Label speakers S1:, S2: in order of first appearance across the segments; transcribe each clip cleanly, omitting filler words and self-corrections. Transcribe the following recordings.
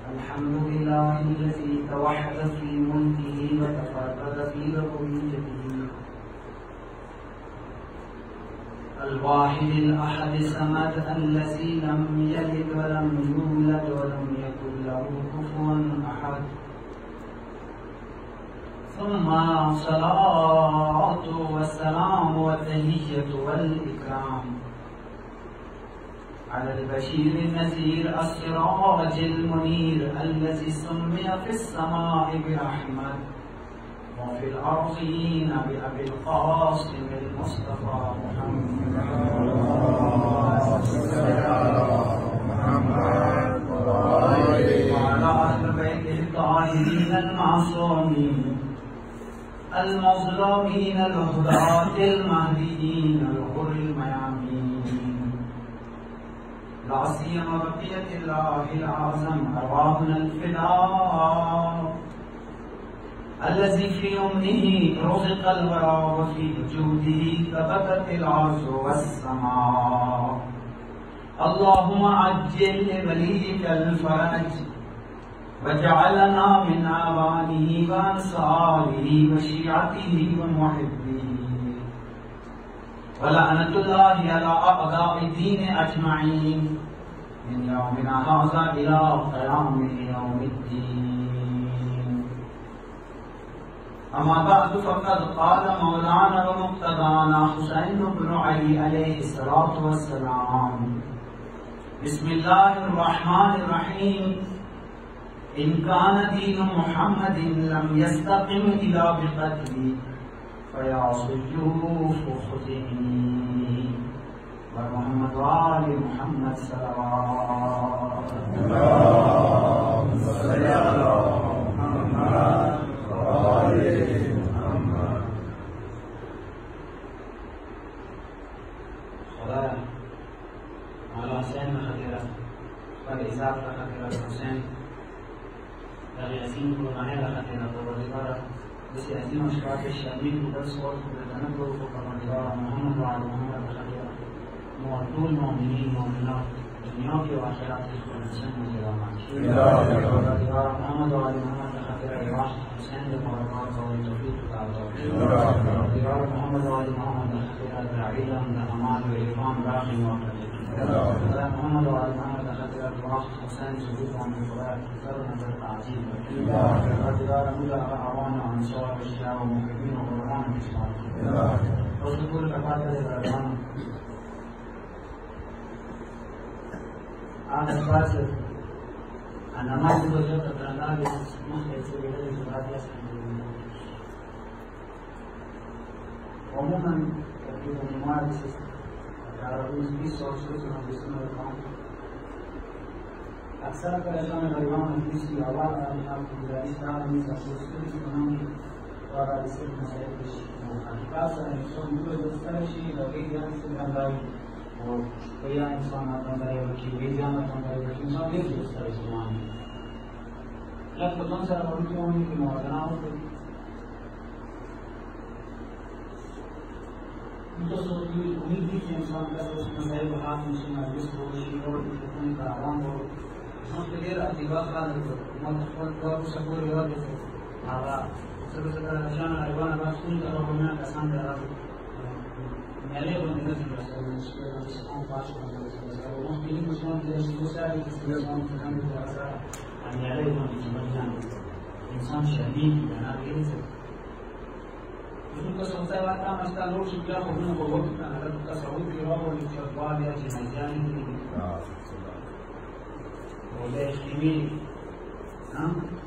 S1: अल्हम्दुलिल्लाहिल्लज़ी तवहद फी मुल्किही व तफर्रद फी रुबूबिय्यतिही अल-वाहिदिल अहदिस समद अल्लज़ी लम यलिद व लम यूलद व लम यकुल लहू कुफुवन अहद सुम्मा सलातु व सलामु व तहिय्यतु वल इकराम अलल बशीरिन नज़ीर अस्सिराजिल मुनीर अल्लज़ी सुम्मिया फिस समाइ बिरहमत व फिल अर्ज़ीन बिअबिल क़ासिमिल मुस्तफ़ा मुहम्मद व अला अहलि बैतिहि ताहिरीन अल-मासूमीन अल-मज़लूमीन अल-हुदातिल महदीयीन अल-गुर्रिल मयामीन ला सियमा बक़ियतिल्लाहिल आज़म अरवाहुनल फ़िदा अल्लज़ी फ़ी उम्निही रुज़िक़ल वरा व फ़ी वजूदिही तबक़तिल अर्ज़ु वस्समा अल्लाहुम्मा अज्जिल लिवलिय्यिकल फ़रज वजअलना मिन आवानिही व अंसारिही व शियअतिही व मुहिब्बिही व लअनतुल्लाहि अला अअदाइ दीन अजमईन मिन यौमिना हाज़ा इला क़यामि यौमिद्दीन। अम्मा बअदु फ़क़द क़ाल मौलाना व मुक़्तदाना हुसैन इब्न अली अलैहिस्सलातु वस्सलाम बिस्मिल्लाहिर रहमानिर रहीम इन कान दीनु मुहम्मदिन लम यस्तक़िम इला बिक़त्ली फया सुयूफ़ खुज़ीनी व मुहम्मद व आलि मुहम्मद सल्लल्लाहु अलैहि वसल्लम। खुदा मौला हुसैन खतीरा पर इज़ाफ़ खतीरा हुसैन अज़ीम को नाहिला खतीरा परवरदिगार जिसे अज़ीम अशराफ़ शामीन को दर्स और जन्नत को परवरदिगार मोहम्मद व आलि मोहम्मद खतीरा मुअत्तुल मोमिनीन मोमिनात दुनिया के व आखिरत के खुशन मुजरामान परवरदिगार मोहम्मद व आलि मोहम्मद खतीरा इवाश हुसैन के मुबारकात और तौफीक अता फरमाए। परवरदिगार मोहम्मद व आलि मोहम्मद खतीरा इल्म व अमान व इरफान राखी व मोहम्मद व आलि मोहम्मद खतीरा इवाश हुसैन सुबूत व मुबारक सर नजर ताजीब परवरदिगार मुला आवाना अंसार अशिया व मुहिब्बीन व कुरान के साथ रसूल का पात्र रहमान आज बात नमाज को जो करना है मुझे से बड़े बात है अमूमन जो नमाज से अरबी की सोच से हम इसमें काम अक्सर परेशान परिवार में किसी आवाज आपको गुजारिश कर रही है सोचते हैं बनाने और इसे मसले की खास है तो मुझे जिस तरह से लगे ज्ञान से जानकारी और कोई इंसान आता है कि वे जानता है कि इंसान नहीं जिस तरह से मान लगभग कौन सा मौजूद होने की मौजूदा हो तो मुझे सोचती उम्मीद थी कि इंसान का उस मसले को हाथ में सुना जिस हो और अपने का आवाम हो उसके लिए अतिवा खान को मतलब को सपोर्ट हुआ जैसे आवा सबसे ज्यादा निशान आईवान आवाज सुन कर होना आसान रहा मेरे बंदे से इसको पास करना है वो भी मुस्लिम देश दूसरा है इसलिए हम फरमान को ऐसा अन्याय होने की बजाय इंसान शहीद बना के से उनको सोचा बात का मसला लोग शुक्रिया को उनको बहुत अगर का सबूत के रहा और इसके बाद या जिनाजानी की ولا يحتمل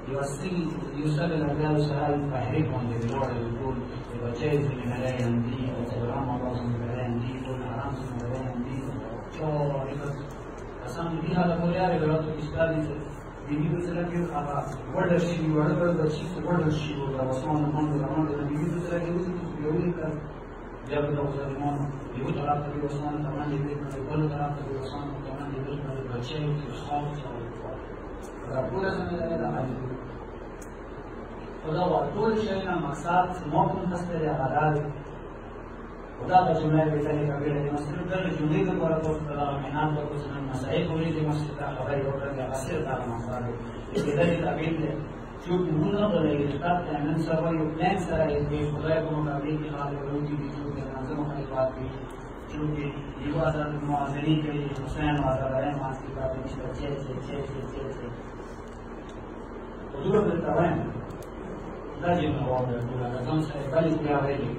S1: يوصل الأداء سؤال تحريكهم للوضع الوصول يبقى جايز من لا يمدي وقرام الله من لا يمدي والحرام من لا يمدي أصلا دي هذا كل يوم يقولوا إشكال بيجي مثلا كيف أبا ورد الشيء ورد الشيء ورد الشيء ولا وصلنا من الأمر ده بيجي مثلا كيف يقولوا بیا به دغو ظالمانو یو طرف ته بېوسانو ته منډې وې کړې، بل طرف ته بېوسانو ته منډې وې کړې، بچی چې خواب دا ټوله زمینه ده عالي. خو دا ټول شیونه مقصد ما کوم هسته دی هغه دا دی. خو دا به جمله یې بهترې کړې ده. مثلا دغه جملې دپاره تاسو ته دغه محنت وکړو چې نن مسایل ولیدې مو چې دا خبرې وکړې هغه صرف دغه مقصد دی. کېدای شي تعبیر دی چون مونږ نه غواړو چې نن سبا یو پلان سره یې خدای په مقابل کې حال ورودي دي چې د نظم مخالفت کوي، چې یو آزاد معاذري کوي، حسین او آزادانه ماسک کار نشته چې حضور به تاوان دا دې نو واده ټول ځان سره بلې بیا ویلې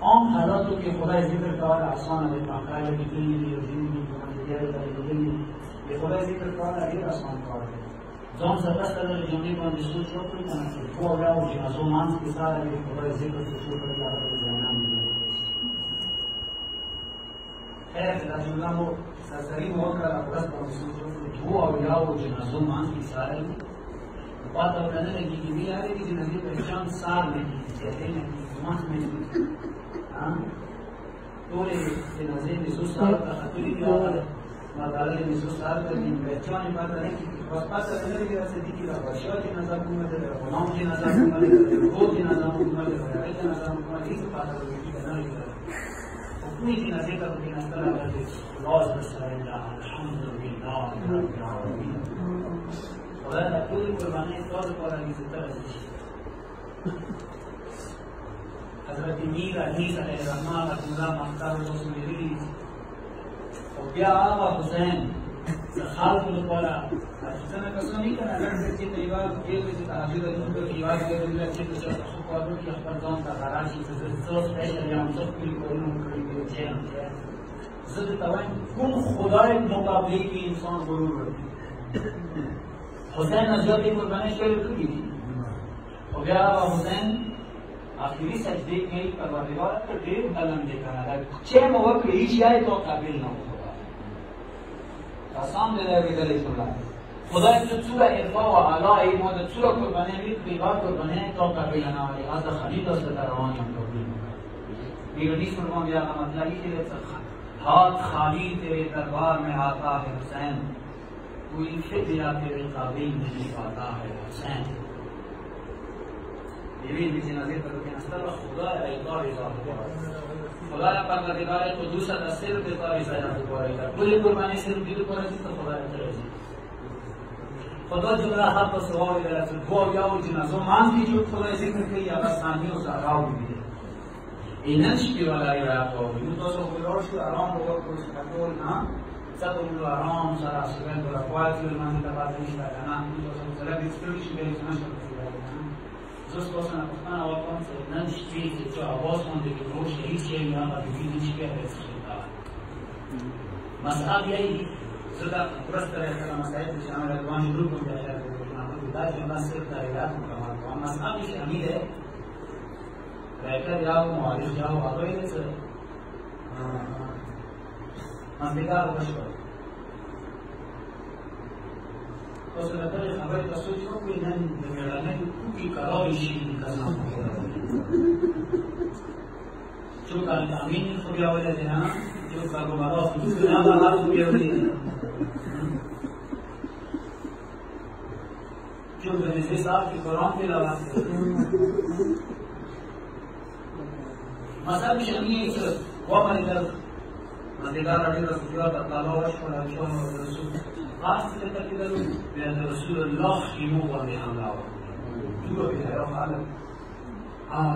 S1: عام حالاتو کې خدای ذکر کول آسان دی، مقاله کې دې یو دې د خدای ذکر کول ډېر آسان کار دی. ځان سره سره د جملې باندې سوچ وکړئ چې ټول راو جنازو مانځ کې سره د خدای ذکر څه کوي هغه د ځانان دی. خیر دا جمله مو سرسری مو وکړه او بس په سوچ وکړئ چې هو او راو جنازو مانځ کې سره دی. پاتې ورنه لګي چې وی هغه چې جنازې په شان سار نه کیږي چې نه مانځ نه ټول جنازې د سوچ سره خاطرې دی مدارل نصوص سال پر بچوں نے بات نہیں کی بس پتہ نہیں کہ صدیق کی بادشاہ کی نظر کو مدد غلام کی نظر کو مدد کو کی نظر کو مدد ہے کہ نظر کو مدد اس بات کو کی نہیں ہے اپنی کی نظر کا بھی نظر ہے اللہ سبحانہ الحمدللہ رب العالمین ولا كل قربانی طور پر اس طرح حضرت میر علیہ الرحمن اللہ مختار رسول اللہ بیا هغه حسین خلکو لپاره څنګه کسان نه کنه لږ چې دیوال کې چې تعبیر د نور دیوال کې د چې څه خو په کې خپل ځان ته قرار شي چې څه سپیشل یا څه کلی کولو کوي چې زه د توان کوم خدای مقابله کې انسان غرور ورته حسین نجات قربانی شوی کړی او بیا حسین آخری سجدے کې پروردگار ته ډېر علم دې کنه چې مو وکړي هیڅ یې تو قابل نه و آسان دے رہے گا علیہ السلام خدا جو چورا ارفا و علا ای مودا چورا قربانے بھی قیبار قربانے تو قابل نہ ہوئی آزا خلید و صدا روان یم قربی بیرونی فرمان بیا مطلعی تیرے ہاتھ خالی تیرے دربار میں آتا ہے حسین کوئی فکرہ تیرے قابل نہیں پاتا ہے حسین بیوین بیچی نظیر پر کہ نستر خدا ایقار ازاد خدا پروردگار قدوس از صرف کاری سایه بکنه کلی قربانی صرف دیدو کنه تو خدا ترجی خدا جمله حق و سوال داره دو یا و جنازه مان کی جو خدا ذکر کی یا ثانی و زراو میده اینش کی ولا یا تو تو سو خدا شو آرام و کوش کنترل نه صدر آرام سرا سبن و قوات من تبادل نشده نه تو سو سلام استوریش به نشه زوست واسه انا واقعا نشتی که تو آواز مونده که روش هیچ چیزی میاد و دیگه هیچ چیزی نمیشه. مسئله یکی زده درست داره که مسائل شامل ادوانی رو کنده شاید بکنم. داشت جمله صرف دریات مکمل کنم. مسئله شامله رایکر یا و معارض یا و آقای نیست. منطقه رو بشکر. تو سرطان خبری تصویری رو بینن دمیرانه کوکی کارایشی کسان چون کار تامین خوبی آوله دینا چون کار گمارا خودی دینا با هر خوبی آوله دینا چون به نزدی صاحب کی قرآن پی لواز مثلا شمیه ایسا وامنی در مدگار علی رسولات اطلاع وشکر انشان و رسول خاص تتكلم بأن رسول الله يموت بحمله دور بها خالد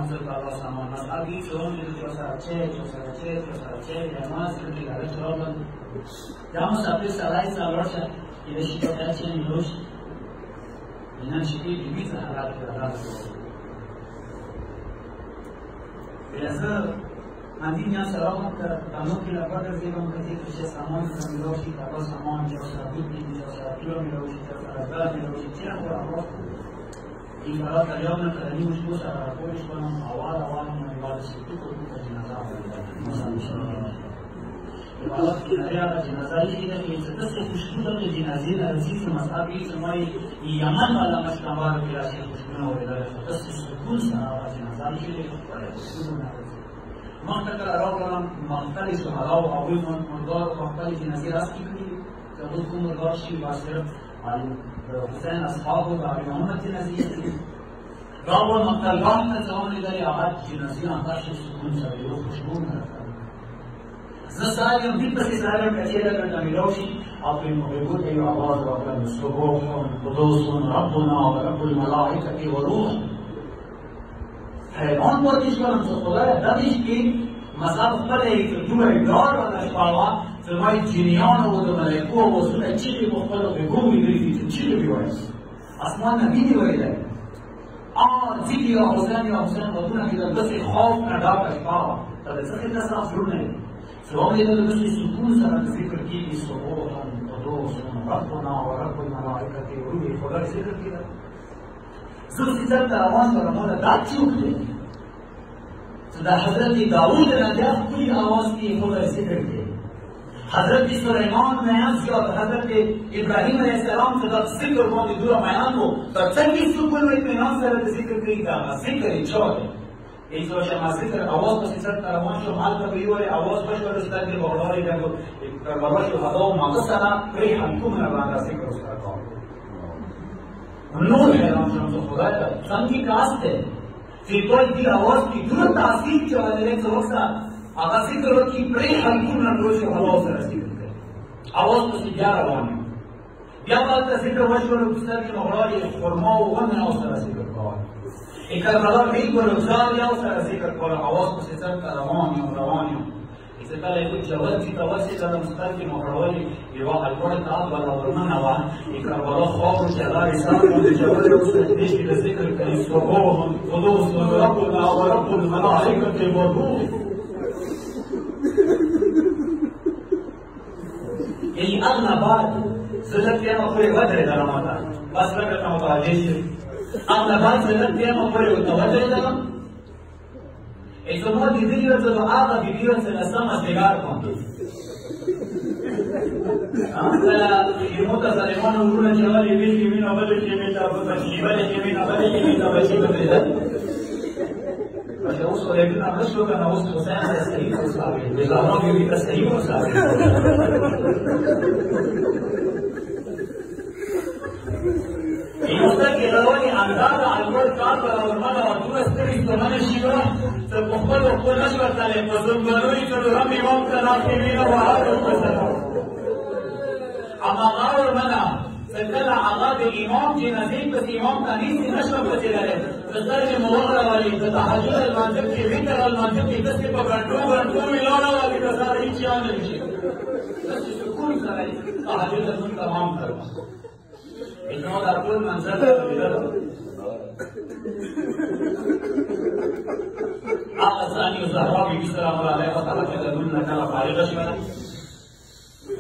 S1: صلى الله عليه وسلم مسألة شلون يا ناس اللي على شرابا يا مسافر سلاي سالورشة إذا شيء شيء نلوش إننا شيء بيبيز حالات كذا بيصير عندي ناس سلام كانوا في الأفراد زيهم كثير في السامان ملوشي كذا سامان جالس أبيض جالس أكلوا ملوشي جالس أبغى ملوشي كذا هو أمر إمارات اليوم كلامي مش بس على كويس كنا أوان من إمارات سيتو كل جنازة مثلا إمارات كنايا جنازة يجينا في سدس كشكول من جنازين الزيف المصابي سماي يمن ولا مش كمار كلاسي كشكول ولا سدس سکون سره راځي ځان چې خپل سکون راځي مخته کله راغلم مختلف شهدا او هغوی مردار او مختلف جنازې راستی کړي زموږ کوم مردار شي با صرف حسین اصحاب و علی محمد جنازې راغلم مقتلګاه ته ځوان لیدلې هغه جنازې همداسې سکون سره یو خوشبو راکړه زه سهار یم دې پسې سهار یم که چېرته درته میلاو شي او پرې محبوب ته یو اواز راغلی سبوح قدوس ربنا ورب الملائکة وروح حیران پاتې شوم چې خدایه دا دې کې مذهب خپله یې جوړه ډار ولا شپاړه فرمایي جنیانو او د ملایکو اوازونه چیغې په خپلو غېږو ویلې چې چیغې مې وایست اسمان نه وینې ویلی ځینې یا حسین غوږونه کېدل داسې خوف نه ډاکه شپه وه ته د څه خدمت سره زړونه یې سوام لیدل داسې سکون سره ذکر کېږي سبوح قدوس ربنا ورب الملائکة وروح خدای ذکر کېده زه اوس ځان ته روان شوم مولا دا څوک دی چې د حضرت داود نجا ښکلي اواز کې خدای ذکر کوي حضرت سلیمان میان شو او حضرت ابراهیم علیه السلام چې دا ذکر باندې دوره میان و تر څنګه سکون و اطمینان سره د ذکر کوي دا ذکر یې چا دی ایزو شما ذکر اواز پسې سر ته روان شوم هلته به ویې اواز بشپړ استاد دې بغداد یې کربلا شهدا و ماغه سره پرې همکومونه باندې ذکر ورسره کوم نور حیران شوم چې خدایه څنګه کاست دی چې کوئی دې اواز کې دونه تاثیر چې ولې څه وخت هغه ذکر وکړي پرې همکومونه ټول شهدا سره ذکر کوي اواز پسې بیا روان یم بیا هلته ذکر وشول په سر کې مغرا یې خرما و غنه سره ذکر کوي کربلا بالکل رخسار یا سره ذکر کوله اواز پسې سر ته روان یم چې کله یې جوال چې توسې کله مستر کې مغرولې یوه هلوړ تاب والا ورمنه وه کربلا خواړو چې لارې سر باندې جوال یې اوس دې کې د ذکر کوي سبوح قدوس ربنا ورب الملائکة والروح یعنی اغنه بعد زه دلته یم پورې ودرېدلم ماته بس لږ ته متوجه شي اما بعد زلت تیما پوری متوجه دارم ایزما دیدی و زبا آقا بیبی و سلسام از نگار کن یموتا سلیمان و رونا چوالی بیش یمین و بلش یمین تا بچی بلش یمین و بلش یمین تا بچی ببریدن باشه اوس خو لیکن نقش رو کنه اوس حسین از صحیح مصابه بزاما بیبی تا صحیح مصابه یوستا کې رواني انداز الور کار پر ورمنه او ټول ستړي ستمنه شیوه ته په خپل نشو تللی په زمبروي چې هم امام ته راکې وینه وهغه وسره اما هغه ورمنه چې کله هغه د امام جنازې پسې امام ته نیسي نشوه پسې لري د سترګې مو وغړولې د تهجد لمانځه کې وتر لمانځه کې داسې په ګڼټو ولاړه وه لکه سره هېڅ یاد نه شي داسې سکون سره تهجد لمونځ تمام کړ انه در ټول منظر ته لیدل هغه ثاني زهرا بیبي سلام الله علیها تعالی چې د لمونځ نه کله فارغه شوله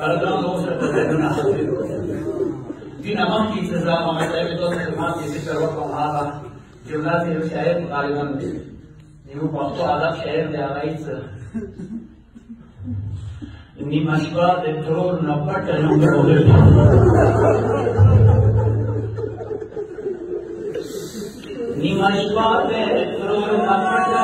S1: هلکان اوس ورته ذهنونه دې نه مخکې چې زه محمد صاحب تاسو ته مخکې ذکر وکړم هغه جملات یو شاعر غالبا یو پښتو ادب شاعر دی هغه هېڅ نیمه شپه د ترور نه پټه نیمه شپه د ترور نه پټه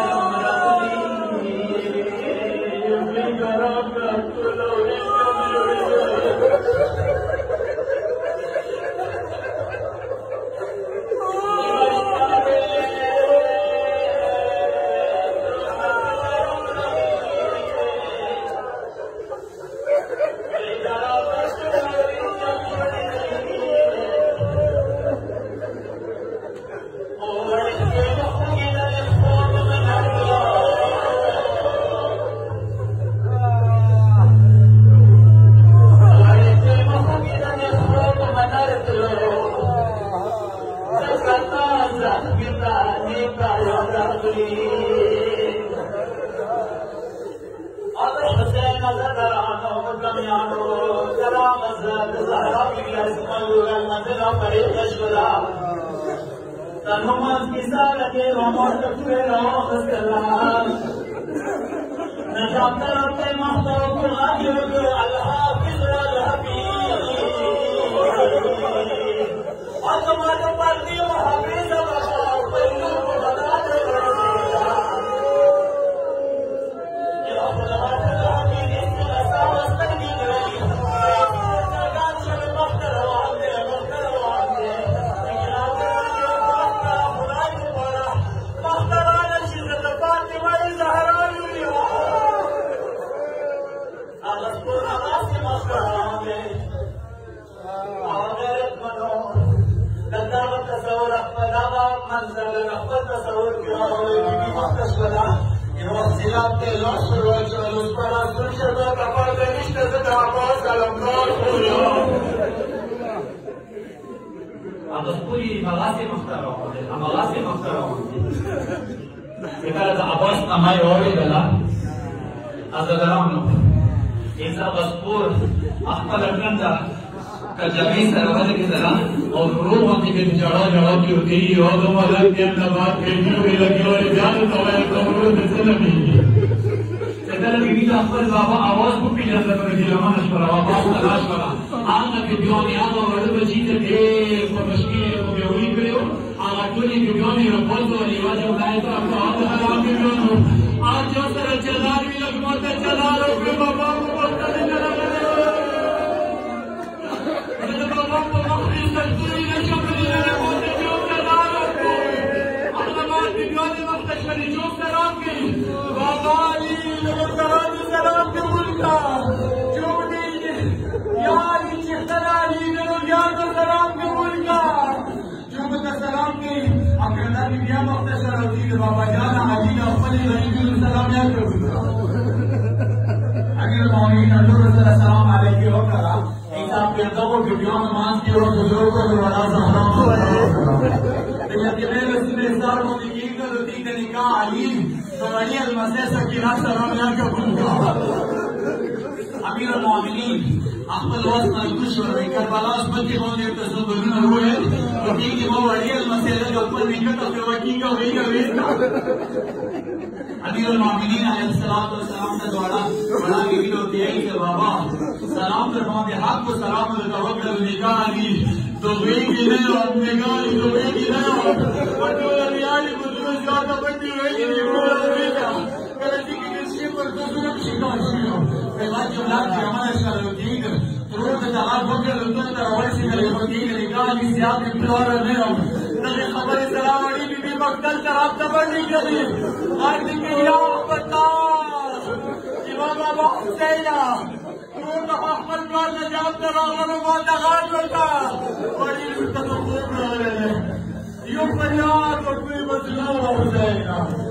S2: خپل تصور کې راغلی بیبي مخته شوله یو اختلاف دی لاس شروع شول اوس په راتلون شوه ته پرده نشته زه د عباس علمدار خو یم
S1: هغه پوری هغسې مخته راغلی همغسې مخته راغلی چې کله د عباس نامه یې واورېدله عزادارانو عیسی غسپور خپله ټنډه کجامې سره ولګېدله او ورو غوندې کې جړا جړا کېږي یو د ملک یم نه باد کېږي وې لګي ولې بیا درته وایم که ورو د څه نه کېږي چې کله بیبي د خپل بابا اواز وپېژنده نو ګیلمنه شوله واپس ته لاړ شوله هغه بیبیانې هغه وړه بچي ته ډېر په مشکل یې په بېولي کړي وو هغه ټولې بیبیانې راپورځولې یوه جمله یې ته هغه بیبیانو هر چا سره چلار وي لږ ماته چلار وکړې بابا په مخته دې نه راغلی زه د بابا په مخ کې سلطورې نه شم لیدلی ماته جوب چلار وکړې هغه مات بیبیانې مخته شولې جوب سلام کړي بابا علي لمرتران سلام قبول کړه جوب دې یا علي چښتن علي نروګیان ته سلام قبول کړه جوب ته سلام کړي اکردا بی بیا مخته شوه او د بابا جان علي د خپلې غریبینو سلام یاد کړو امیر المؤمنین ټولو سره سلام علیکم وکړه عیسی په دغو بیبیانو منځ کې یو بزرګو د ولا زهرا د یتیمې رسول اظهار باندې کېږده د دې د نکاح علي د وړي المسیح سکینه سلام یاد قبول کړه امیر المؤمنین خپل وس ملګرو شو وایي کربلا ځمکې باندې ورته سمبولونه وویل نو کېږي ما وړي المسیح د خپل نیکه ته پرې وکېږه ویږه ویسته امیر المؤمنین علیه السلام ته دواړه بڑا بیبي ورته وایي چې بابا سلام در باندې حق و سلام درته وکړل نکاح دي دوغېږي نه یم نکاح دي دوغېږي نه یم په ټوله ریالې بدونه زیاته پټې ویلې دي ویده کله چې کېږي شي پر دوزونه پسې کار شوي پیغام جملات جامعه شروع کېږي ترور د هغه وکړل دوی ته راورسېدل یو کېږي نکاح دي زیات امتواره نه یم دغې خبرې سلام اړي بیبي مقتل طرف ته منډې کړي غږ دې کوي یا خبردار امام بابا حسینه ترور ته خپل پلار د جاب ته راغلو ما ته غږ وکړه وړي لور ته خو خوب راغلی یو فریاد وکړئ مظلوم حسینه